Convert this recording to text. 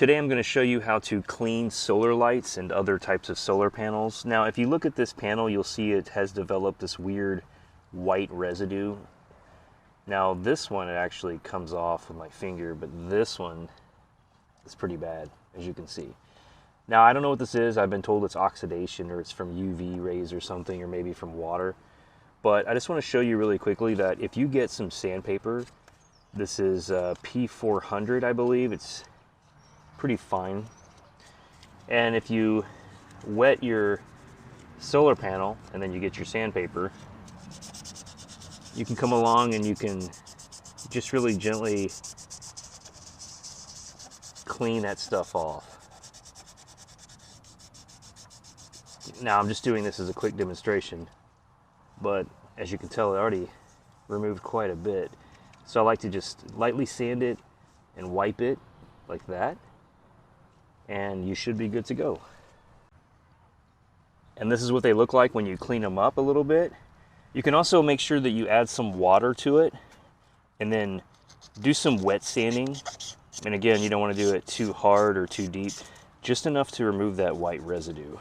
Today I'm going to show you how to clean solar lights and other types of solar panels. Now if you look at this panel, you'll see it has developed this weird white residue. Now this one, it actually comes off with my finger, but this one is pretty bad, as you can see. Now I don't know what this is. I've been told it's oxidation or it's from UV rays or something, or maybe from water. But I just want to show you really quickly that if you get some sandpaper, this is P400, I believe. It's pretty fine. And if you wet your solar panel and then you get your sandpaper, you can come along and you can just really gently clean that stuff off. Now I'm just doing this as a quick demonstration, but as you can tell, it already removed quite a bit. So I like to just lightly sand it and wipe it like that, and you should be good to go. And this is what they look like when you clean them up a little bit. You can also make sure that you add some water to it and then do some wet sanding. And again, you don't want to do it too hard or too deep, just enough to remove that white residue.